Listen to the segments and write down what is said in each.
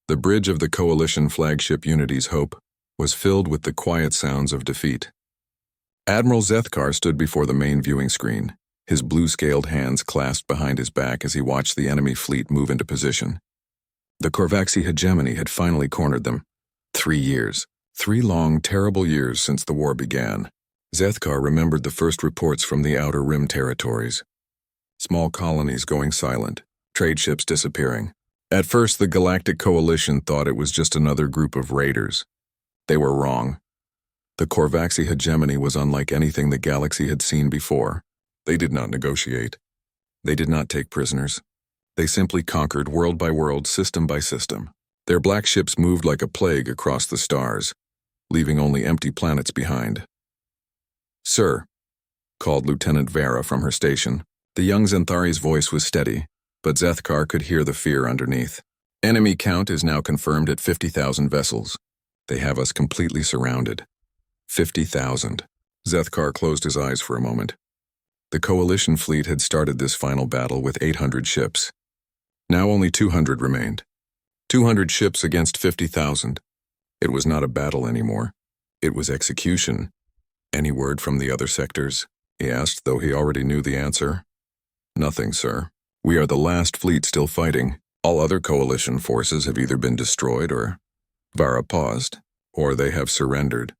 The bridge of the coalition flagship Unity's Hope was filled with the quiet sounds of defeat. Admiral Zethkar stood before the main viewing screen, his blue-scaled hands clasped behind his back as he watched the enemy fleet move into position. The Korvaxi hegemony had finally cornered them. 3 years. 3 long, terrible years since the war began. Zethkar remembered the first reports from the Outer Rim territories. Small colonies going silent, trade ships disappearing. At first, the Galactic Coalition thought it was just another group of raiders. They were wrong. The Korvaxi hegemony was unlike anything the galaxy had seen before. They did not negotiate. They did not take prisoners. They simply conquered world by world, system by system. Their black ships moved like a plague across the stars, leaving only empty planets behind. "Sir," called Lieutenant Vera from her station. The young Xanthari's voice was steady, but Zethkar could hear the fear underneath. "Enemy count is now confirmed at 50,000 vessels. They have us completely surrounded." 50,000. Zethkar closed his eyes for a moment. The coalition fleet had started this final battle with 800 ships. Now only 200 remained. 200 ships against 50,000. It was not a battle anymore. It was execution. "Any word from the other sectors?" he asked, though he already knew the answer. "Nothing, sir. We are the last fleet still fighting. All other coalition forces have either been destroyed or..." Vara paused. "Or they have surrendered."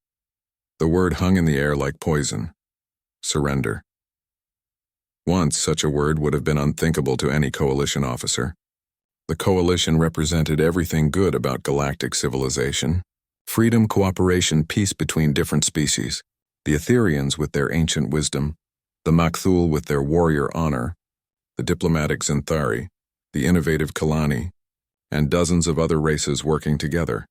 The word hung in the air like poison. Surrender. Once, such a word would have been unthinkable to any coalition officer. The coalition represented everything good about galactic civilization: freedom, cooperation, peace between different species. The Etherians with their ancient wisdom, the Makthul with their warrior honor, the diplomatic Xanthari, the innovative Kalani, and dozens of other races working together.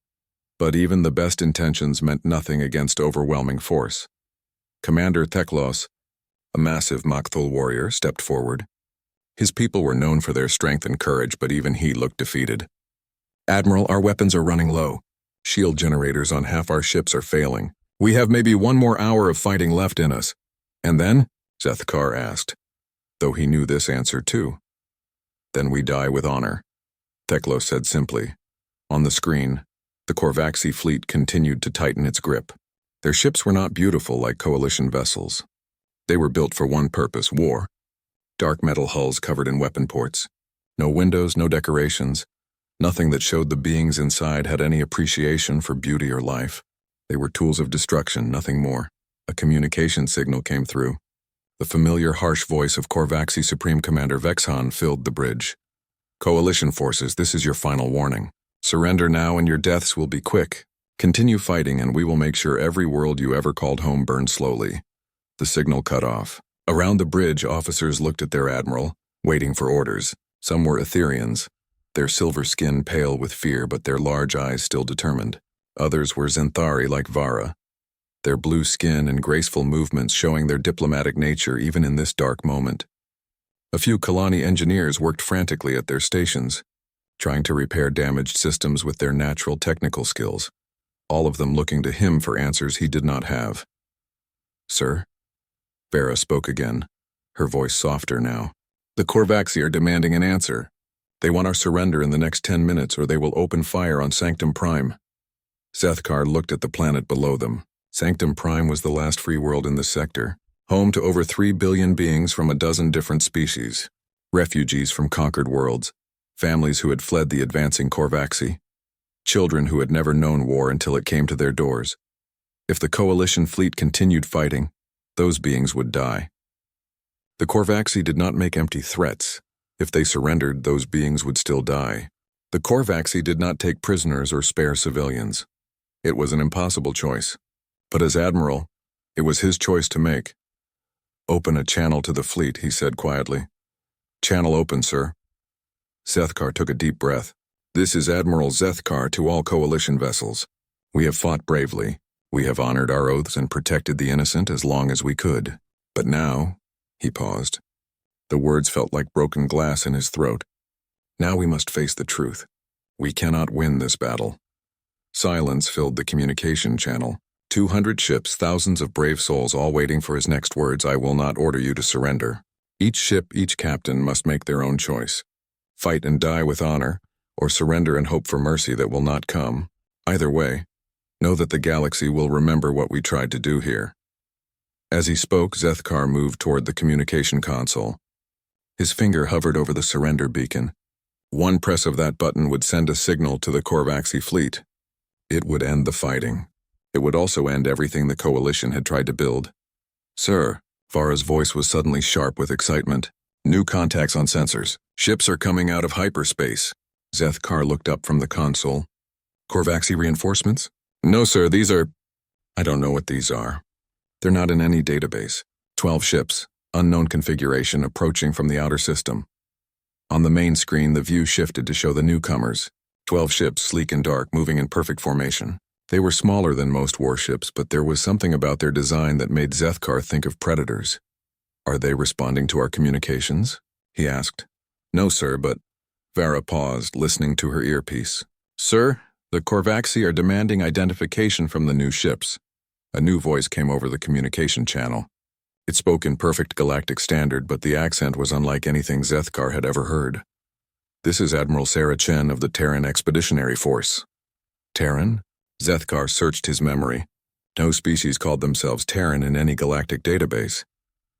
But even the best intentions meant nothing against overwhelming force. Commander Teklos, a massive Makthul warrior, stepped forward. His people were known for their strength and courage, but even he looked defeated. "Admiral, our weapons are running low. Shield generators on half our ships are failing. We have maybe 1 more hour of fighting left in us." "And then?" Zethkar asked, though he knew this answer too. "Then we die with honor," Teklos said simply. On the screen, the Korvaxi fleet continued to tighten its grip. Their ships were not beautiful like coalition vessels. They were built for one purpose: war. Dark metal hulls covered in weapon ports. No windows, no decorations. Nothing that showed the beings inside had any appreciation for beauty or life. They were tools of destruction, nothing more. A communication signal came through. The familiar harsh voice of Korvaxi Supreme Commander Vexhan filled the bridge. "Coalition forces, this is your final warning. Surrender now and your deaths will be quick. Continue fighting and we will make sure every world you ever called home burns slowly." The signal cut off. Around the bridge, officers looked at their admiral, waiting for orders. Some were Etherians, their silver skin pale with fear but their large eyes still determined. Others were Xanthari like Vara, their blue skin and graceful movements showing their diplomatic nature even in this dark moment. A few Kalani engineers worked frantically at their stations, trying to repair damaged systems with their natural technical skills, all of them looking to him for answers he did not have. "Sir?" Vera spoke again, her voice softer now. "The Korvaxi are demanding an answer. They want our surrender in the next 10 minutes or they will open fire on Sanctum Prime." Zethkar looked at the planet below them. Sanctum Prime was the last free world in the sector, home to over 3 billion beings from a dozen different species, refugees from conquered worlds, families who had fled the advancing Korvaxi, children who had never known war until it came to their doors. If the coalition fleet continued fighting, those beings would die. The Korvaxi did not make empty threats. If they surrendered, those beings would still die. The Korvaxi did not take prisoners or spare civilians. It was an impossible choice. But as admiral, it was his choice to make. "Open a channel to the fleet," he said quietly. "Channel open, sir." Zethkar took a deep breath. "This is Admiral Zethkar to all coalition vessels. We have fought bravely. We have honored our oaths and protected the innocent as long as we could. But now," he paused. The words felt like broken glass in his throat. "Now we must face the truth. We cannot win this battle." Silence filled the communication channel. 200 ships, thousands of brave souls all waiting for his next words: "I will not order you to surrender." Each ship, each captain must make their own choice. Fight and die with honor, or surrender and hope for mercy that will not come. Either way, know that the galaxy will remember what we tried to do here. As he spoke, Zethkar moved toward the communication console. His finger hovered over the surrender beacon. One press of that button would send a signal to the Korvaxi fleet. It would end the fighting. It would also end everything the Coalition had tried to build. Sir, Vara's voice was suddenly sharp with excitement. New contacts on sensors. Ships are coming out of hyperspace. Zethkar looked up from the console. Korvaxi reinforcements? No, sir, these are... I don't know what these are. They're not in any database. 12 ships, unknown configuration, approaching from the outer system. On the main screen, the view shifted to show the newcomers. 12 ships, sleek and dark, moving in perfect formation. They were smaller than most warships, but there was something about their design that made Zethkar think of predators. Are they responding to our communications? He asked. No, sir, but... Vara paused, listening to her earpiece. Sir, the Korvaxi are demanding identification from the new ships. A new voice came over the communication channel. It spoke in perfect galactic standard, but the accent was unlike anything Zethkar had ever heard. This is Admiral Sarah Chen of the Terran Expeditionary Force. Terran? Zethkar searched his memory. No species called themselves Terran in any galactic database.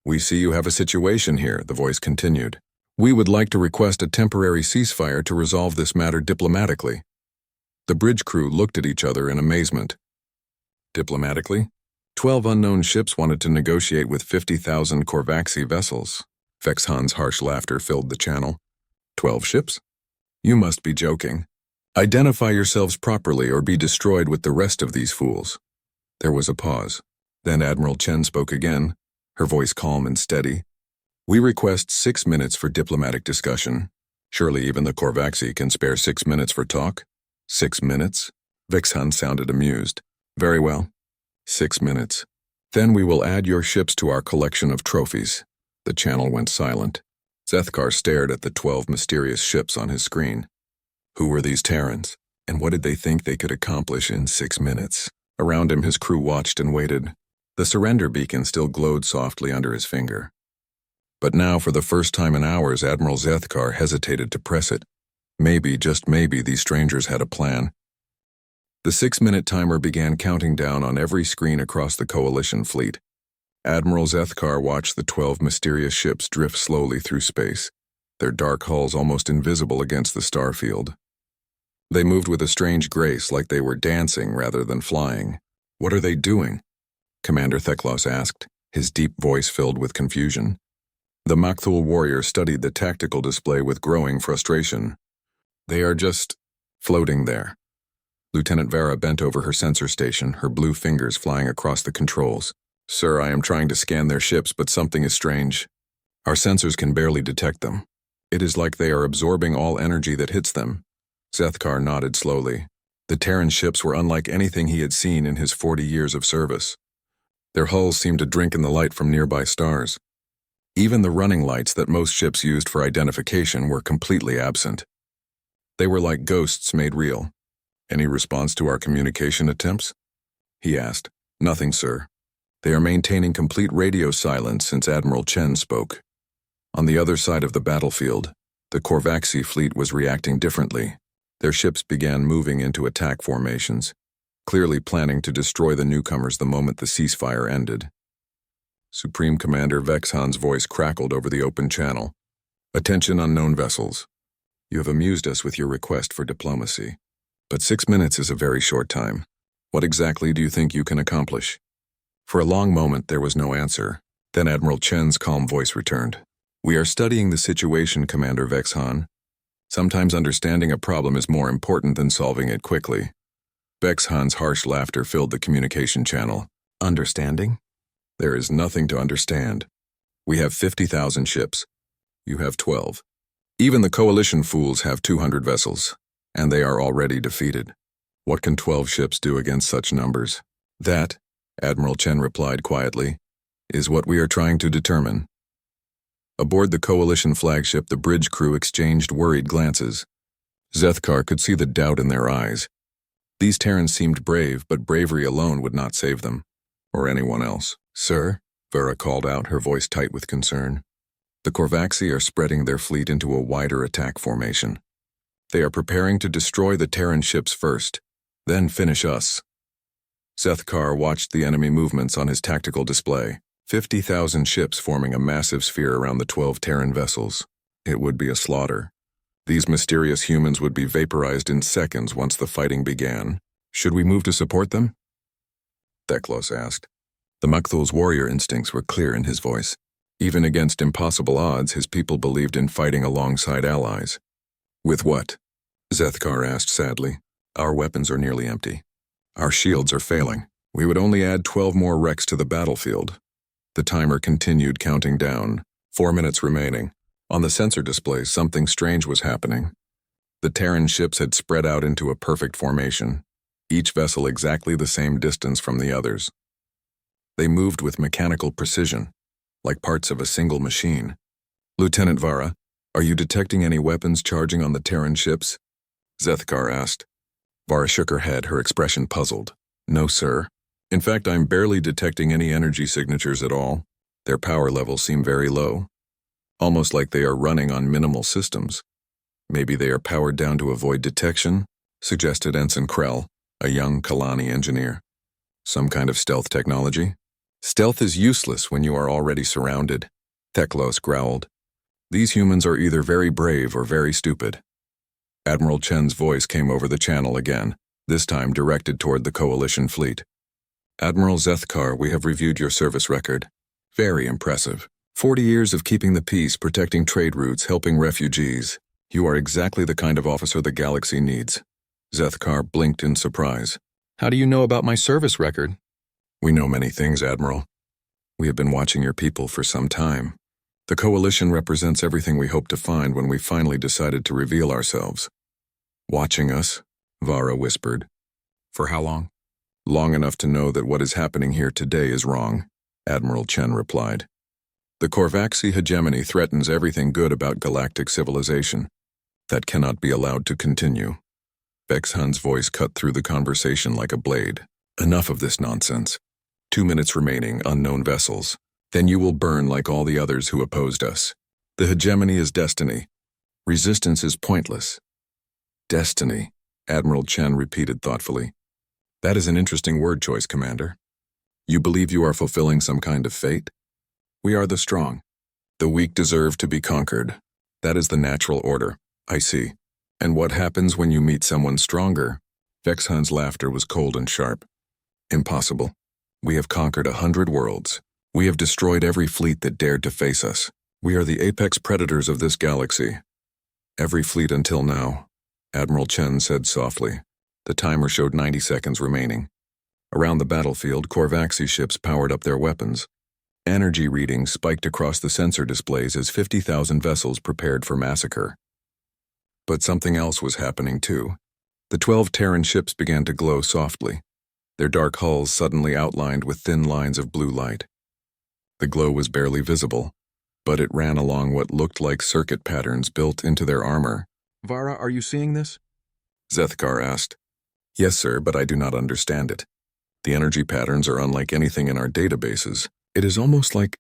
We see you have a situation here, the voice continued. We would like to request a temporary ceasefire to resolve this matter diplomatically. The bridge crew looked at each other in amazement. Diplomatically? 12 unknown ships wanted to negotiate with 50,000 Korvaxi vessels. Vexhan's harsh laughter filled the channel. 12 ships? You must be joking. Identify yourselves properly or be destroyed with the rest of these fools. There was a pause. Then Admiral Chen spoke again, her voice calm and steady. We request 6 minutes for diplomatic discussion. Surely even the Korvaxi can spare 6 minutes for talk? 6 minutes? Vexhan sounded amused. Very well. 6 minutes. Then we will add your ships to our collection of trophies. The channel went silent. Zethkar stared at the 12 mysterious ships on his screen. Who were these Terrans, and what did they think they could accomplish in 6 minutes? Around him his crew watched and waited. The surrender beacon still glowed softly under his finger. But now, for the first time in hours, Admiral Zethkar hesitated to press it. Maybe, just maybe, these strangers had a plan. The 6-minute timer began counting down on every screen across the Coalition fleet. Admiral Zethkar watched the 12 mysterious ships drift slowly through space, their dark hulls almost invisible against the starfield. They moved with a strange grace, like they were dancing rather than flying. What are they doing? Commander Theklos asked, his deep voice filled with confusion. The Makthul warrior studied the tactical display with growing frustration. They are just floating there. Lieutenant Vara bent over her sensor station, her blue fingers flying across the controls. Sir, I am trying to scan their ships, but something is strange. Our sensors can barely detect them. It is like they are absorbing all energy that hits them. Zethkar nodded slowly. The Terran ships were unlike anything he had seen in his 40 years of service. Their hulls seemed to drink in the light from nearby stars. Even the running lights that most ships used for identification were completely absent. They were like ghosts made real. Any response to our communication attempts? He asked. Nothing, sir. They are maintaining complete radio silence since Admiral Chen spoke. On the other side of the battlefield, the Korvaxi fleet was reacting differently. Their ships began moving into attack formations, clearly planning to destroy the newcomers the moment the ceasefire ended. Supreme Commander Vexhan's voice crackled over the open channel. Attention, unknown vessels. You have amused us with your request for diplomacy. But 6 minutes is a very short time. What exactly do you think you can accomplish? For a long moment there was no answer. Then Admiral Chen's calm voice returned. We are studying the situation, Commander Vexhan. Sometimes understanding a problem is more important than solving it quickly. Vexhan's harsh laughter filled the communication channel. Understanding? There is nothing to understand. We have 50,000 ships. You have 12. Even the Coalition fools have 200 vessels, and they are already defeated. What can 12 ships do against such numbers? That, Admiral Chen replied quietly, is what we are trying to determine. Aboard the Coalition flagship, the bridge crew exchanged worried glances. Zethkar could see the doubt in their eyes. These Terrans seemed brave, but bravery alone would not save them, or anyone else. Sir, Vara called out, her voice tight with concern. The Korvaxi are spreading their fleet into a wider attack formation. They are preparing to destroy the Terran ships first, then finish us. Zethkar watched the enemy movements on his tactical display. 50,000 ships forming a massive sphere around the 12 Terran vessels. It would be a slaughter. These mysterious humans would be vaporized in seconds once the fighting began. Should we move to support them? Theklos asked. The Makthul's warrior instincts were clear in his voice. Even against impossible odds, his people believed in fighting alongside allies. With what? Zethkar asked sadly. Our weapons are nearly empty. Our shields are failing. We would only add 12 more wrecks to the battlefield. The timer continued counting down. 4 minutes remaining. On the sensor displays, something strange was happening. The Terran ships had spread out into a perfect formation, each vessel exactly the same distance from the others. They moved with mechanical precision, like parts of a single machine. Lieutenant Vara, are you detecting any weapons charging on the Terran ships? Zethkar asked. Vara shook her head, her expression puzzled. No, sir. In fact, I'm barely detecting any energy signatures at all. Their power levels seem very low. Almost like they are running on minimal systems. Maybe they are powered down to avoid detection, suggested Ensign Krell, a young Kalani engineer. Some kind of stealth technology? Stealth is useless when you are already surrounded, Theklos growled. These humans are either very brave or very stupid. Admiral Chen's voice came over the channel again, this time directed toward the Coalition fleet. Admiral Zethkar, we have reviewed your service record. Very impressive. 40 years of keeping the peace, protecting trade routes, helping refugees. You are exactly the kind of officer the galaxy needs. Zethkar blinked in surprise. How do you know about my service record? We know many things, Admiral. We have been watching your people for some time. The Coalition represents everything we hoped to find when we finally decided to reveal ourselves. Watching us, Vara whispered. For how long? Long enough to know that what is happening here today is wrong, Admiral Chen replied. The Korvaxi hegemony threatens everything good about galactic civilization. That cannot be allowed to continue. Vex-Hun's voice cut through the conversation like a blade. Enough of this nonsense. 2 minutes remaining, unknown vessels. Then you will burn like all the others who opposed us. The hegemony is destiny. Resistance is pointless. Destiny, Admiral Chen repeated thoughtfully. That is an interesting word choice, Commander. You believe you are fulfilling some kind of fate? We are the strong. The weak deserve to be conquered. That is the natural order. I see. And what happens when you meet someone stronger? Vex-Hun's laughter was cold and sharp. Impossible. We have conquered 100 worlds. We have destroyed every fleet that dared to face us. We are the apex predators of this galaxy. Every fleet until now, Admiral Chen said softly. The timer showed 90 seconds remaining. Around the battlefield, Korvaxi ships powered up their weapons. Energy readings spiked across the sensor displays as 50,000 vessels prepared for massacre. But something else was happening too. The 12 Terran ships began to glow softly, their dark hulls suddenly outlined with thin lines of blue light. The glow was barely visible, but it ran along what looked like circuit patterns built into their armor. Vara, are you seeing this? Zethkar asked. Yes, sir, but I do not understand it. The energy patterns are unlike anything in our databases. It is almost like...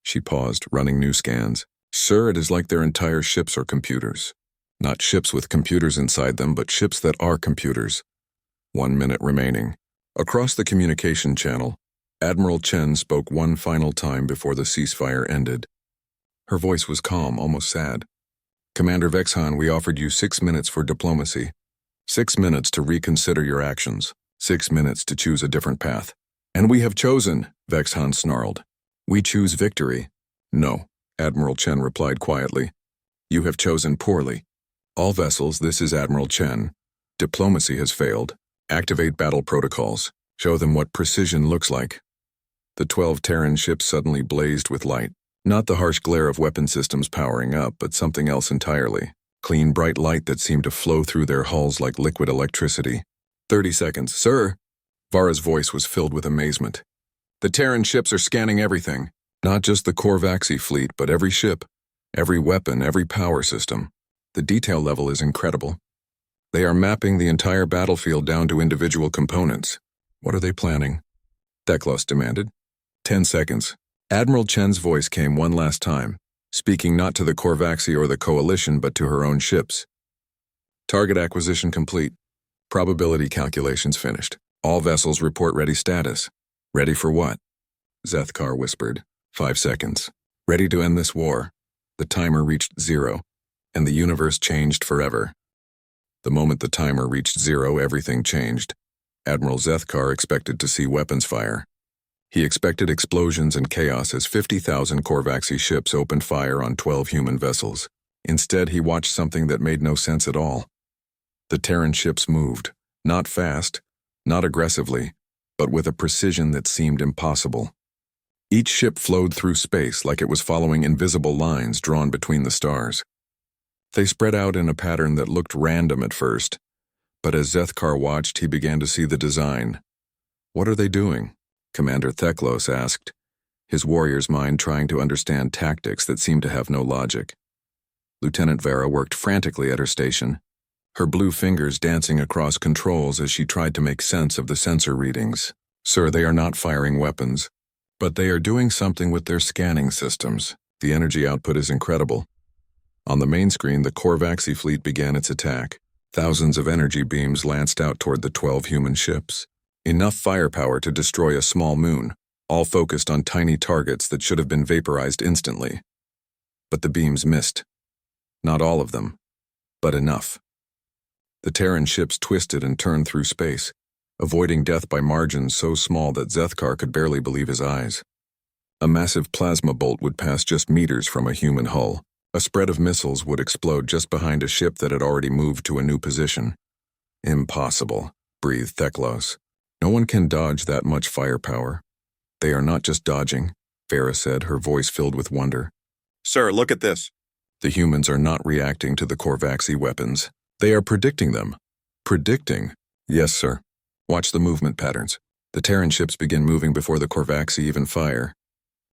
She paused, running new scans. Sir, it is like their entire ships are computers. Not ships with computers inside them, but ships that are computers. 1 minute remaining. Across the communication channel, Admiral Chen spoke one final time before the ceasefire ended. Her voice was calm, almost sad. Commander Vex-Hun, we offered you 6 minutes for diplomacy. 6 minutes to reconsider your actions. 6 minutes to choose a different path. And we have chosen, Vex-Hun snarled. We choose victory. No, Admiral Chen replied quietly. You have chosen poorly. All vessels, this is Admiral Chen. Diplomacy has failed. Activate battle protocols. Show them what precision looks like. The 12 Terran ships suddenly blazed with light. Not the harsh glare of weapon systems powering up, but something else entirely. Clean, bright light that seemed to flow through their hulls like liquid electricity. 30 seconds. Sir! Vara's voice was filled with amazement. The Terran ships are scanning everything. Not just the Korvaxi fleet, but every ship, every weapon, every power system. The detail level is incredible. They are mapping the entire battlefield down to individual components. What are they planning? Theklos demanded. 10 seconds. Admiral Chen's voice came one last time, speaking not to the Korvaxi or the Coalition, but to her own ships. Target acquisition complete. Probability calculations finished. All vessels report ready status. Ready for what? Zethkar whispered. 5 seconds. Ready to end this war. The timer reached 0, and the universe changed forever. The moment the timer reached 0, everything changed. Admiral Zethkar expected to see weapons fire. He expected explosions and chaos as 50,000 Korvaxi ships opened fire on 12 human vessels. Instead, he watched something that made no sense at all. The Terran ships moved, not fast, not aggressively, but with a precision that seemed impossible. Each ship flowed through space like it was following invisible lines drawn between the stars. They spread out in a pattern that looked random at first, but as Zethkar watched, he began to see the design. "What are they doing?" Commander Theklos asked, his warrior's mind trying to understand tactics that seemed to have no logic. Lieutenant Vera worked frantically at her station, her blue fingers dancing across controls as she tried to make sense of the sensor readings. "Sir, they are not firing weapons, but they are doing something with their scanning systems. The energy output is incredible." On the main screen, the Korvaxi fleet began its attack. Thousands of energy beams lanced out toward the 12 human ships. Enough firepower to destroy a small moon, all focused on tiny targets that should have been vaporized instantly. But the beams missed. Not all of them, but enough. The Terran ships twisted and turned through space, avoiding death by margins so small that Zethkar could barely believe his eyes. A massive plasma bolt would pass just meters from a human hull. A spread of missiles would explode just behind a ship that had already moved to a new position. "Impossible," breathed Theklos. "No one can dodge that much firepower." "They are not just dodging," Vera said, her voice filled with wonder. "Sir, look at this." "The humans are not reacting to the Korvaxi weapons. They are predicting them." "Predicting?" "Yes, sir. Watch the movement patterns. The Terran ships begin moving before the Korvaxi even fire.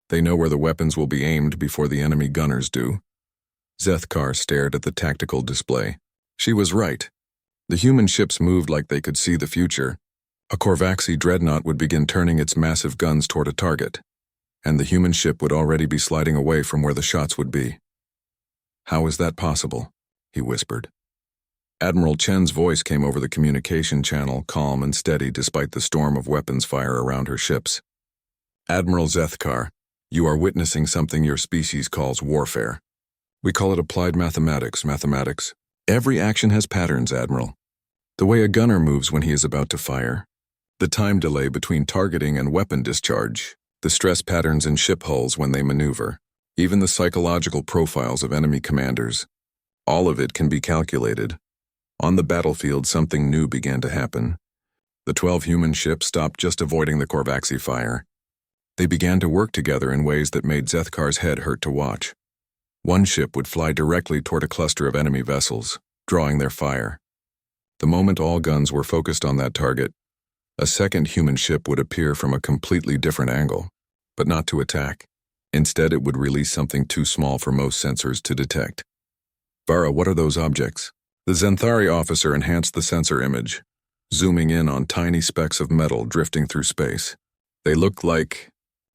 They know where the weapons will be aimed before the enemy gunners do." Zethkar stared at the tactical display. She was right. The human ships moved like they could see the future. A Korvaxi dreadnought would begin turning its massive guns toward a target, and the human ship would already be sliding away from where the shots would be. "How is that possible?" he whispered. Admiral Chen's voice came over the communication channel, calm and steady despite the storm of weapons fire around her ships. "Admiral Zethkar, you are witnessing something your species calls warfare. We call it applied mathematics. Every action has patterns, Admiral. The way a gunner moves when he is about to fire, the time delay between targeting and weapon discharge, the stress patterns in ship hulls when they maneuver, even the psychological profiles of enemy commanders. All of it can be calculated. On the battlefield, something new began to happen. The 12 human ships stopped just avoiding the Korvaxi fire. They began to work together in ways that made Zethkar's head hurt to watch. One ship would fly directly toward a cluster of enemy vessels, drawing their fire. The moment all guns were focused on that target, a second human ship would appear from a completely different angle, but not to attack. Instead, it would release something too small for most sensors to detect. "Vara, what are those objects?" The Zenthari officer enhanced the sensor image, zooming in on tiny specks of metal drifting through space. "They look like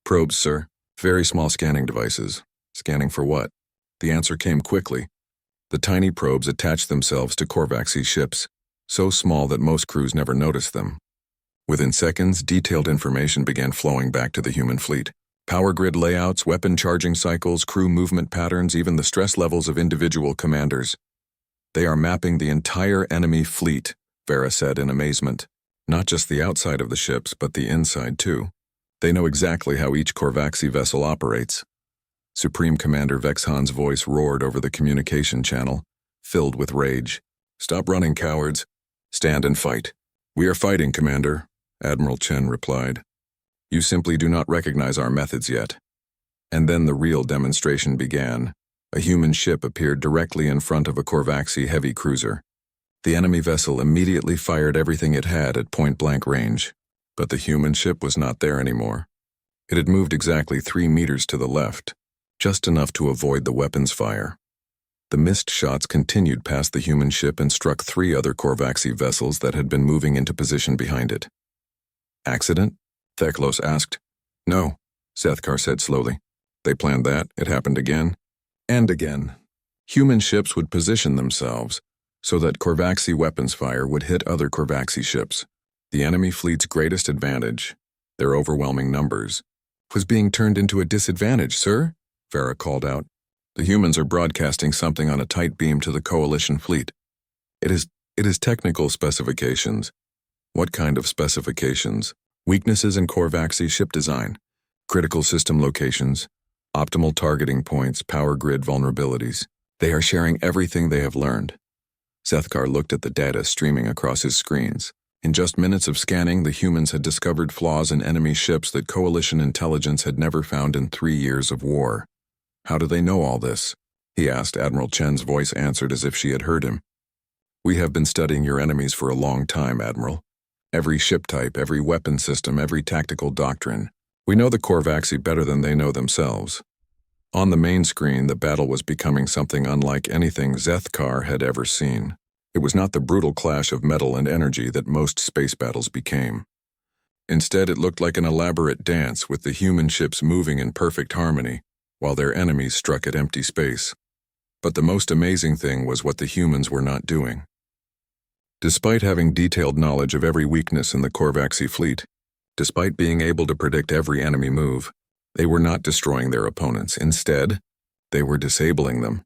probes, sir. Very small scanning devices." "Scanning for what?" The answer came quickly. The tiny probes attached themselves to Korvaxi ships, so small that most crews never noticed them. Within seconds, detailed information began flowing back to the human fleet. Power grid layouts, weapon charging cycles, crew movement patterns, even the stress levels of individual commanders. "They are mapping the entire enemy fleet," Vera said in amazement. "Not just the outside of the ships, but the inside too. They know exactly how each Korvaxi vessel operates." Supreme Commander Vexhan's voice roared over the communication channel, filled with rage. "Stop running, cowards. Stand and fight." "We are fighting, Commander," Admiral Chen replied. "You simply do not recognize our methods yet." And then the real demonstration began. A human ship appeared directly in front of a Korvaxi heavy cruiser. The enemy vessel immediately fired everything it had at point-blank range. But the human ship was not there anymore. It had moved exactly 3 meters to the left, just enough to avoid the weapons fire. The missed shots continued past the human ship and struck 3 other Korvaxi vessels that had been moving into position behind it. "Accident?" Theklos asked. "No," Zethkar said slowly. "They planned that. It happened again. And again. Human ships would position themselves, so that Korvaxi weapons fire would hit other Korvaxi ships. The enemy fleet's greatest advantage, their overwhelming numbers, was being turned into a disadvantage, sir, Farah called out. The humans are broadcasting something on a tight beam to the Coalition fleet. It is technical specifications. What kind of specifications? Weaknesses in Korvaxi ship design, critical system locations, optimal targeting points, power grid vulnerabilities. They are sharing everything they have learned. Zethkar looked at the data streaming across his screens. In just minutes of scanning, the humans had discovered flaws in enemy ships that Coalition intelligence had never found in 3 years of war. How do they know all this? He asked. Admiral Chen's voice answered as if she had heard him. We have been studying your enemies for a long time, Admiral. Every ship type, every weapon system, every tactical doctrine. We know the Korvaxi better than they know themselves. On the main screen, the battle was becoming something unlike anything Zethkar had ever seen. It was not the brutal clash of metal and energy that most space battles became. Instead, it looked like an elaborate dance with the human ships moving in perfect harmony, while their enemies struck at empty space. But the most amazing thing was what the humans were not doing. Despite having detailed knowledge of every weakness in the Korvaxi fleet, despite being able to predict every enemy move, they were not destroying their opponents. Instead, they were disabling them.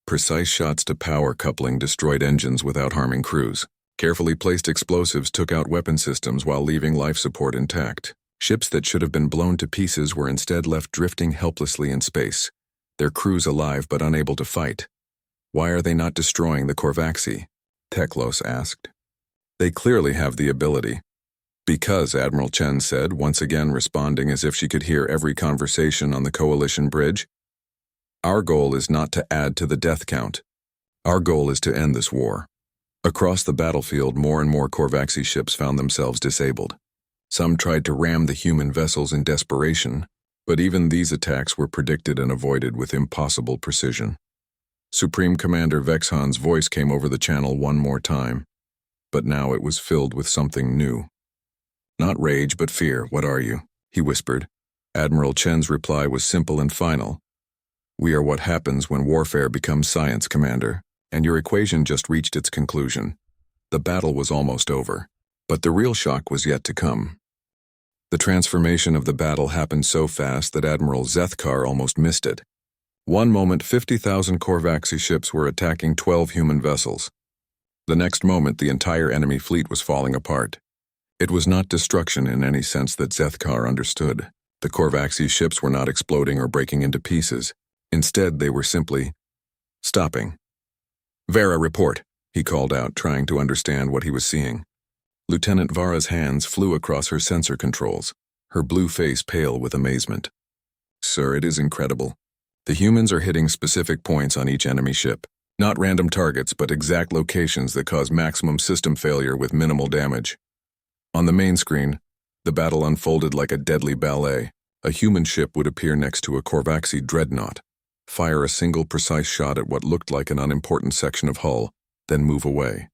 Precise shots to power coupling destroyed engines without harming crews. Carefully placed explosives took out weapon systems while leaving life support intact. Ships that should have been blown to pieces were instead left drifting helplessly in space, their crews alive but unable to fight. Why are they not destroying the Korvaxi? Teklos asked. They clearly have the ability. Because, Admiral Chen said, once again responding as if she could hear every conversation on the Coalition bridge. Our goal is not to add to the death count. Our goal is to end this war. Across the battlefield, more and more Korvaxi ships found themselves disabled. Some tried to ram the human vessels in desperation, but even these attacks were predicted and avoided with impossible precision. Supreme Commander Vexhan's voice came over the channel one more time, but now it was filled with something new. Not rage, but fear. What are you? He whispered. Admiral Chen's reply was simple and final. We are what happens when warfare becomes science, Commander, and your equation just reached its conclusion. The battle was almost over, but the real shock was yet to come. The transformation of the battle happened so fast that Admiral Zethkar almost missed it. One moment, 50,000 Korvaxi ships were attacking 12 human vessels. The next moment, the entire enemy fleet was falling apart. It was not destruction in any sense that Zethkar understood. The Korvaxi ships were not exploding or breaking into pieces. Instead, they were simply stopping. Vera, report, he called out, trying to understand what he was seeing. Lieutenant Vara's hands flew across her sensor controls, her blue face pale with amazement. Sir, it is incredible. The humans are hitting specific points on each enemy ship. Not random targets, but exact locations that cause maximum system failure with minimal damage. On the main screen, the battle unfolded like a deadly ballet. A human ship would appear next to a Korvaxi dreadnought, fire a single precise shot at what looked like an unimportant section of hull, then move away.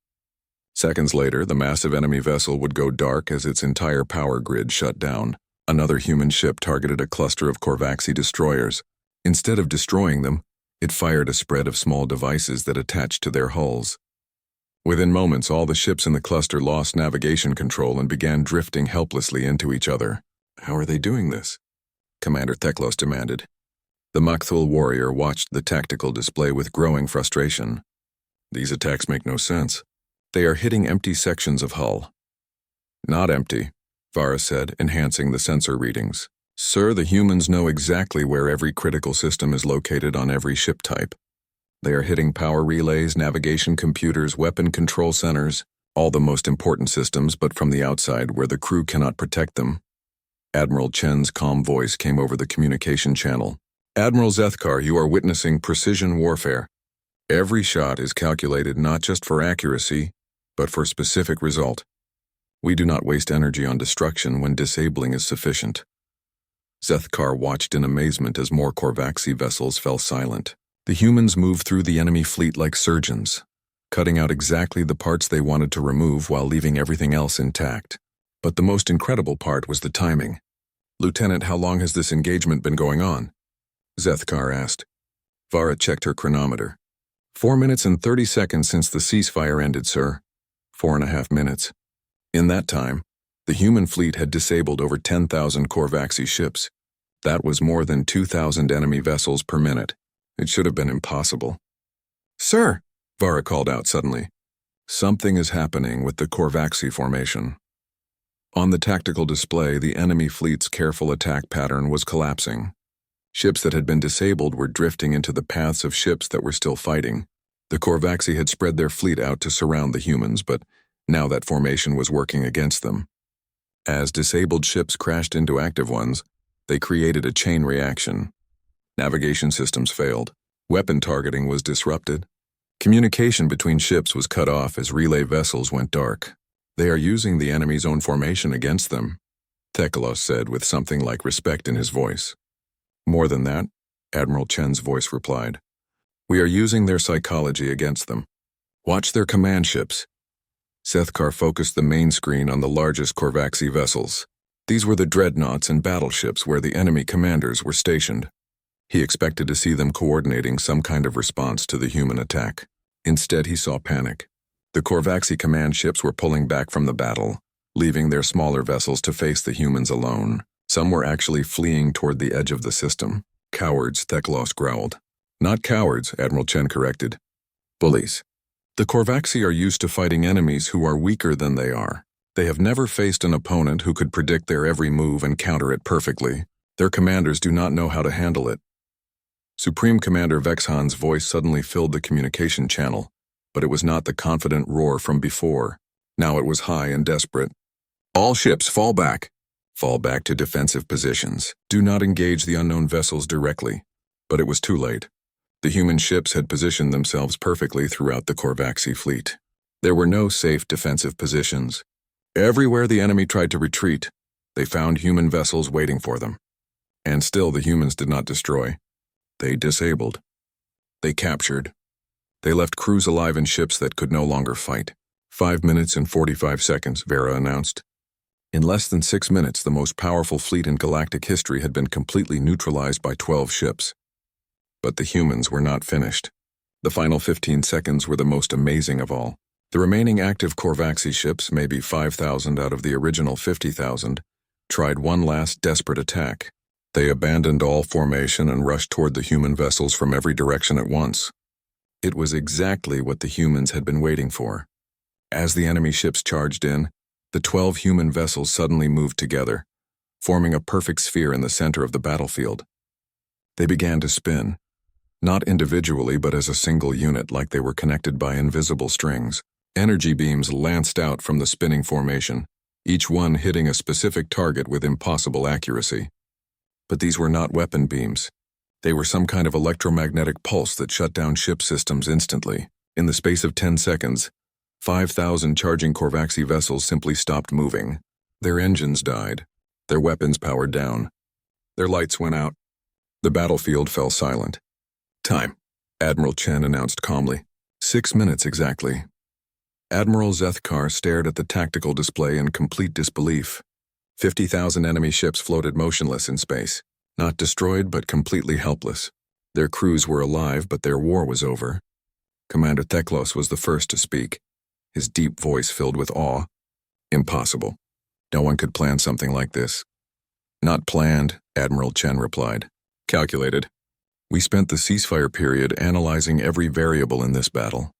Seconds later, the massive enemy vessel would go dark as its entire power grid shut down. Another human ship targeted a cluster of Korvaxi destroyers. Instead of destroying them, it fired a spread of small devices that attached to their hulls. Within moments, all the ships in the cluster lost navigation control and began drifting helplessly into each other. How are they doing this? Commander Teklos demanded. The Makthul warrior watched the tactical display with growing frustration. These attacks make no sense. They are hitting empty sections of hull. Not empty, Vara said, enhancing the sensor readings. Sir, the humans know exactly where every critical system is located on every ship type. They are hitting power relays, navigation computers, weapon control centers, all the most important systems, but from the outside where the crew cannot protect them. Admiral Chen's calm voice came over the communication channel. Admiral Zethkar, you are witnessing precision warfare. Every shot is calculated not just for accuracy, but for specific result. We do not waste energy on destruction when disabling is sufficient. Zethkar watched in amazement as more Korvaxi vessels fell silent. The humans moved through the enemy fleet like surgeons, cutting out exactly the parts they wanted to remove while leaving everything else intact. But the most incredible part was the timing. Lieutenant, how long has this engagement been going on? Zethkar asked. Vara checked her chronometer. 4 minutes and 30 seconds since the ceasefire ended, sir. 4.5 minutes. In that time, the human fleet had disabled over 10,000 Korvaxi ships. That was more than 2,000 enemy vessels per minute. It should have been impossible. Sir, Vara called out suddenly. Something is happening with the Korvaxi formation. On the tactical display, the enemy fleet's careful attack pattern was collapsing. Ships that had been disabled were drifting into the paths of ships that were still fighting. The Korvaxi had spread their fleet out to surround the humans, but now that formation was working against them. As disabled ships crashed into active ones, they created a chain reaction. Navigation systems failed. Weapon targeting was disrupted. Communication between ships was cut off as relay vessels went dark. They are using the enemy's own formation against them, Thekalos said with something like respect in his voice. More than that, Admiral Chen's voice replied. We are using their psychology against them. Watch their command ships. Sethkar focused the main screen on the largest Korvaxi vessels. These were the dreadnoughts and battleships where the enemy commanders were stationed. He expected to see them coordinating some kind of response to the human attack. Instead, he saw panic. The Korvaxi command ships were pulling back from the battle, leaving their smaller vessels to face the humans alone. Some were actually fleeing toward the edge of the system. Cowards, Thekalos growled. Not cowards, Admiral Chen corrected. Bullies. The Korvaxi are used to fighting enemies who are weaker than they are. They have never faced an opponent who could predict their every move and counter it perfectly. Their commanders do not know how to handle it. Supreme Commander Vexhan's voice suddenly filled the communication channel, but it was not the confident roar from before. Now it was high and desperate. All ships, fall back. Fall back to defensive positions. Do not engage the unknown vessels directly. But it was too late. The human ships had positioned themselves perfectly throughout the Korvaxi fleet. There were no safe defensive positions. Everywhere the enemy tried to retreat, they found human vessels waiting for them. And still the humans did not destroy. They disabled. They captured. They left crews alive in ships that could no longer fight. 5 minutes and 45 seconds, Vera announced. In less than 6 minutes, the most powerful fleet in galactic history had been completely neutralized by 12 ships. But the humans were not finished. The final 15 seconds were the most amazing of all. The remaining active Korvaxi ships, maybe 5,000 out of the original 50,000, tried one last desperate attack. They abandoned all formation and rushed toward the human vessels from every direction at once. It was exactly what the humans had been waiting for. As the enemy ships charged in, the 12 human vessels suddenly moved together, forming a perfect sphere in the center of the battlefield. They began to spin, not individually but as a single unit, like they were connected by invisible strings. Energy beams lanced out from the spinning formation, each one hitting a specific target with impossible accuracy. But these were not weapon beams. They were some kind of electromagnetic pulse that shut down ship systems instantly. In the space of 10 seconds, 5,000 charging Korvaxi vessels simply stopped moving. Their engines died. Their weapons powered down. Their lights went out. The battlefield fell silent. Time, Admiral Chen announced calmly. 6 minutes exactly. Admiral Zethkar stared at the tactical display in complete disbelief. 50,000 enemy ships floated motionless in space, not destroyed but completely helpless. Their crews were alive, but their war was over. Commander Thekalos was the first to speak, his deep voice filled with awe. Impossible. No one could plan something like this. Not planned, Admiral Chen replied. Calculated. We spent the ceasefire period analyzing every variable in this battle.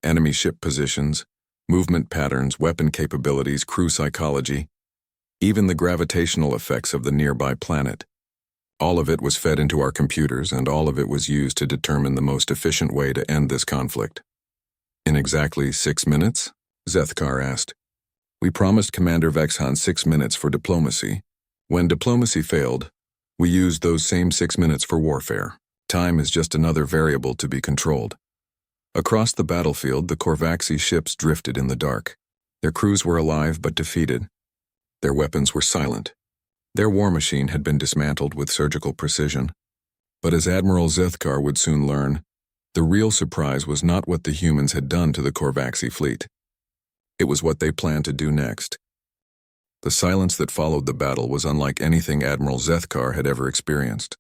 Enemy ship positions, movement patterns, weapon capabilities, crew psychology, even the gravitational effects of the nearby planet. All of it was fed into our computers, and all of it was used to determine the most efficient way to end this conflict. In exactly 6 minutes? Zethkar asked. We promised Commander Vexhan 6 minutes for diplomacy. When diplomacy failed, we used those same 6 minutes for warfare. Time is just another variable to be controlled. Across the battlefield, the Korvaxi ships drifted in the dark. Their crews were alive but defeated. Their weapons were silent. Their war machine had been dismantled with surgical precision. But as Admiral Zethkar would soon learn, the real surprise was not what the humans had done to the Korvaxi fleet. It was what they planned to do next. The silence that followed the battle was unlike anything Admiral Zethkar had ever experienced.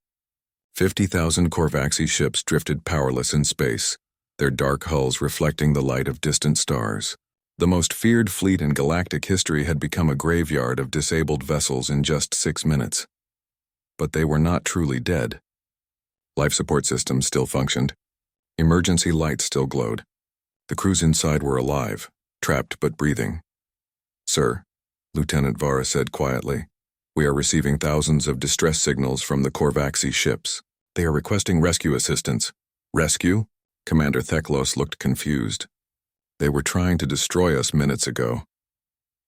50,000 Korvaxi ships drifted powerless in space, their dark hulls reflecting the light of distant stars. The most feared fleet in galactic history had become a graveyard of disabled vessels in just 6 minutes. But they were not truly dead. Life support systems still functioned. Emergency lights still glowed. The crews inside were alive, trapped but breathing. "Sir," Lieutenant Vara said quietly, "we are receiving thousands of distress signals from the Korvaxi ships. They are requesting rescue assistance." "Rescue?" Commander Theklos looked confused. "They were trying to destroy us minutes ago."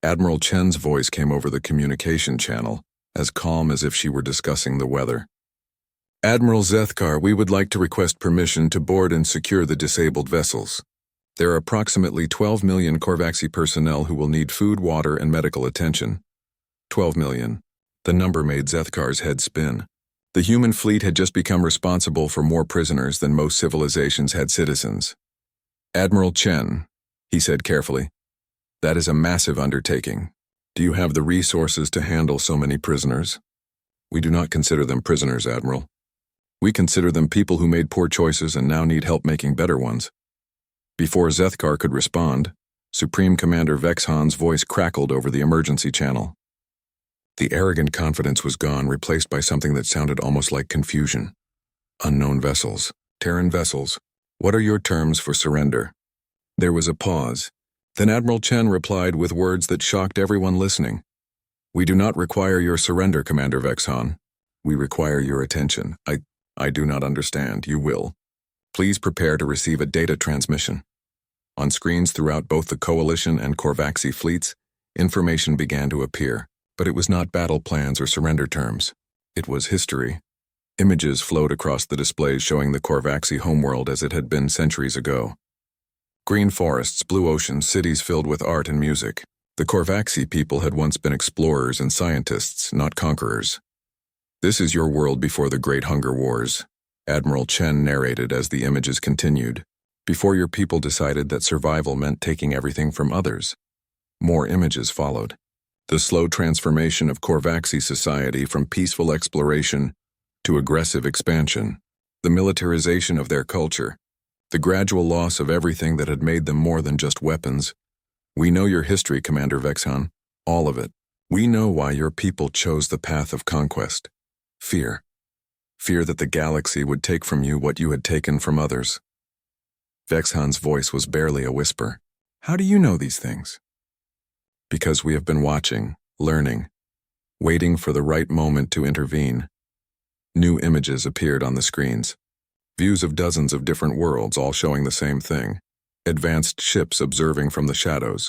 Admiral Chen's voice came over the communication channel, as calm as if she were discussing the weather. "Admiral Zethkar, we would like to request permission to board and secure the disabled vessels. There are approximately 12 million Korvaxi personnel who will need food, water, and medical attention." 12 million. The number made Zethkar's head spin. The human fleet had just become responsible for more prisoners than most civilizations had citizens. "Admiral Chen," he said carefully, "that is a massive undertaking. Do you have the resources to handle so many prisoners?" "We do not consider them prisoners, Admiral. We consider them people who made poor choices and now need help making better ones." Before Zethkar could respond, Supreme Commander Vexhan's voice crackled over the emergency channel. The arrogant confidence was gone, replaced by something that sounded almost like confusion. "Unknown vessels. Terran vessels. What are your terms for surrender?" There was a pause. Then Admiral Chen replied with words that shocked everyone listening. "We do not require your surrender, Commander Vexhan. We require your attention. I do not understand. You will. Please prepare to receive a data transmission." On screens throughout both the Coalition and Korvaxi fleets, information began to appear, but it was not battle plans or surrender terms. It was history. Images flowed across the displays showing the Korvaxi homeworld as it had been centuries ago. Green forests, blue oceans, cities filled with art and music. The Korvaxi people had once been explorers and scientists, not conquerors. "This is your world before the Great Hunger Wars," Admiral Chen narrated as the images continued. "Before your people decided that survival meant taking everything from others." More images followed. The slow transformation of Korvaxi society from peaceful exploration to aggressive expansion. The militarization of their culture. The gradual loss of everything that had made them more than just weapons. "We know your history, Commander Vexhan. All of it. We know why your people chose the path of conquest. Fear. Fear that the galaxy would take from you what you had taken from others." Vexhan's voice was barely a whisper. "How do you know these things?" "Because we have been watching, learning, waiting for the right moment to intervene." New images appeared on the screens. Views of dozens of different worlds, all showing the same thing. Advanced ships observing from the shadows.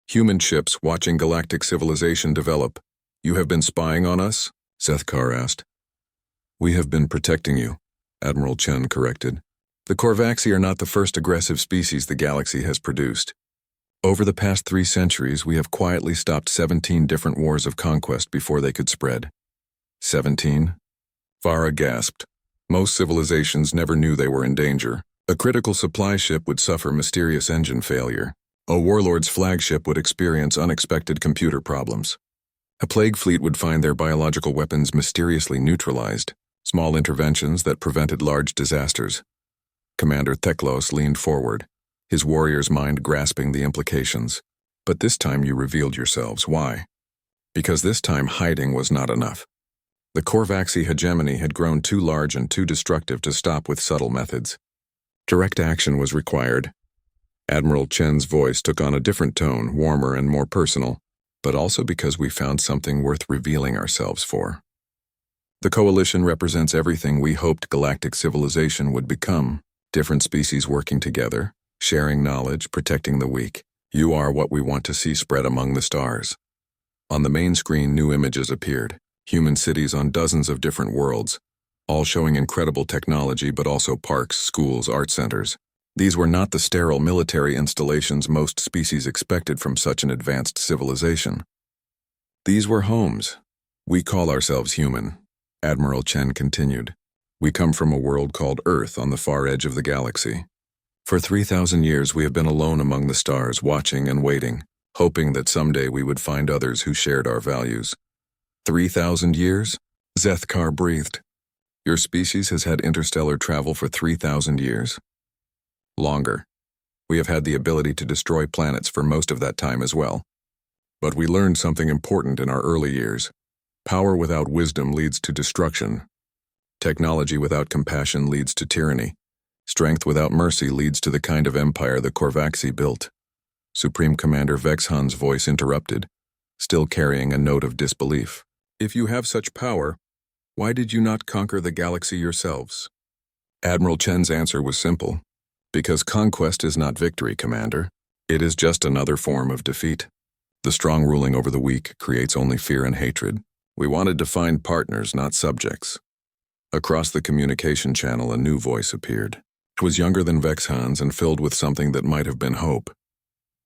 Human ships watching galactic civilization develop. "You have been spying on us?" Zethkar asked. "We have been protecting you," Admiral Chen corrected. "The Korvaxi are not the first aggressive species the galaxy has produced. Over the past 3 centuries, we have quietly stopped 17 different wars of conquest before they could spread." 17? Vara gasped. Most civilizations never knew they were in danger. A critical supply ship would suffer mysterious engine failure. A warlord's flagship would experience unexpected computer problems. A plague fleet would find their biological weapons mysteriously neutralized. Small interventions that prevented large disasters. Commander Theklos leaned forward, his warrior's mind grasping the implications. "But this time you revealed yourselves. Why?" "Because this time hiding was not enough. The Korvaxi hegemony had grown too large and too destructive to stop with subtle methods. Direct action was required." Admiral Chen's voice took on a different tone, warmer and more personal, "but also because we found something worth revealing ourselves for. The Coalition represents everything we hoped galactic civilization would become. Different species working together, sharing knowledge, protecting the weak. You are what we want to see spread among the stars." On the main screen, new images appeared. Human cities on dozens of different worlds, all showing incredible technology but also parks, schools, art centers. These were not the sterile military installations most species expected from such an advanced civilization. These were homes. "We call ourselves human," Admiral Chen continued. "We come from a world called Earth on the far edge of the galaxy. For 3,000 years we have been alone among the stars, watching and waiting, hoping that someday we would find others who shared our values." 3,000 years? Zethkar breathed. "Your species has had interstellar travel for 3,000 years?" Longer. We have had the ability to destroy planets for most of that time as well. But we learned something important in our early years. Power without wisdom leads to destruction. Technology without compassion leads to tyranny. Strength without mercy leads to the kind of empire the Korvaxi built. Supreme Commander Vexhan's voice interrupted, still carrying a note of disbelief. If you have such power, why did you not conquer the galaxy yourselves? Admiral Chen's answer was simple. Because conquest is not victory, Commander. It is just another form of defeat. The strong ruling over the weak creates only fear and hatred. We wanted to find partners, not subjects. Across the communication channel, a new voice appeared. It was younger than Vexhan's and filled with something that might have been hope.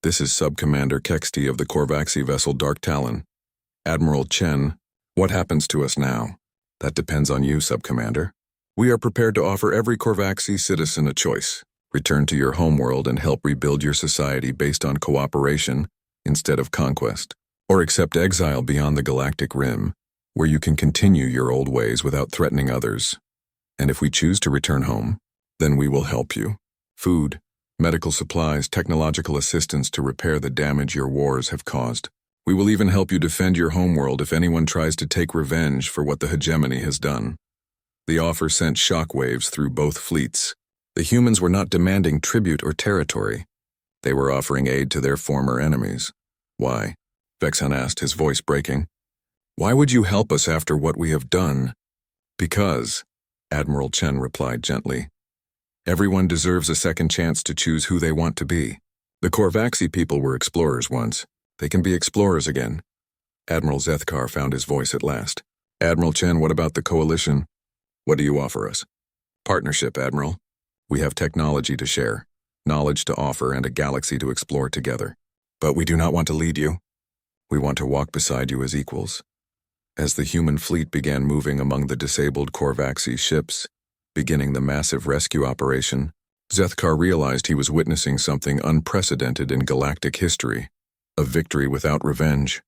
This is Sub-Commander Kexti of the Korvaxi vessel Dark Talon. Admiral Chen, what happens to us now? That depends on you, Sub-Commander. We are prepared to offer every Korvaxi citizen a choice. Return to your homeworld and help rebuild your society based on cooperation instead of conquest. Or accept exile beyond the galactic rim, where you can continue your old ways without threatening others. And if we choose to return home, then we will help you. Food, medical supplies, technological assistance to repair the damage your wars have caused. We will even help you defend your homeworld if anyone tries to take revenge for what the hegemony has done. The offer sent shockwaves through both fleets. The humans were not demanding tribute or territory. They were offering aid to their former enemies. Why? Vexhan asked, his voice breaking. Why would you help us after what we have done? Because, Admiral Chen replied gently. Everyone deserves a second chance to choose who they want to be. The Korvaxi people were explorers once. They can be explorers again. Admiral Zethkar found his voice at last. Admiral Chen, what about the coalition? What do you offer us? Partnership, Admiral. We have technology to share, knowledge to offer, and a galaxy to explore together. But we do not want to lead you. We want to walk beside you as equals. As the human fleet began moving among the disabled Korvaxi ships, beginning the massive rescue operation, Zethkar realized he was witnessing something unprecedented in galactic history, a victory without revenge.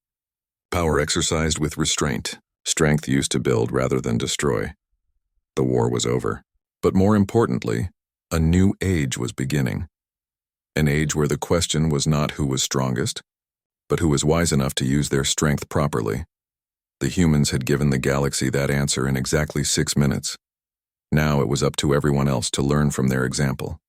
Power exercised with restraint, strength used to build rather than destroy. The war was over. But more importantly, a new age was beginning. An age where the question was not who was strongest, but who was wise enough to use their strength properly. The humans had given the galaxy that answer in exactly 6 minutes. Now it was up to everyone else to learn from their example.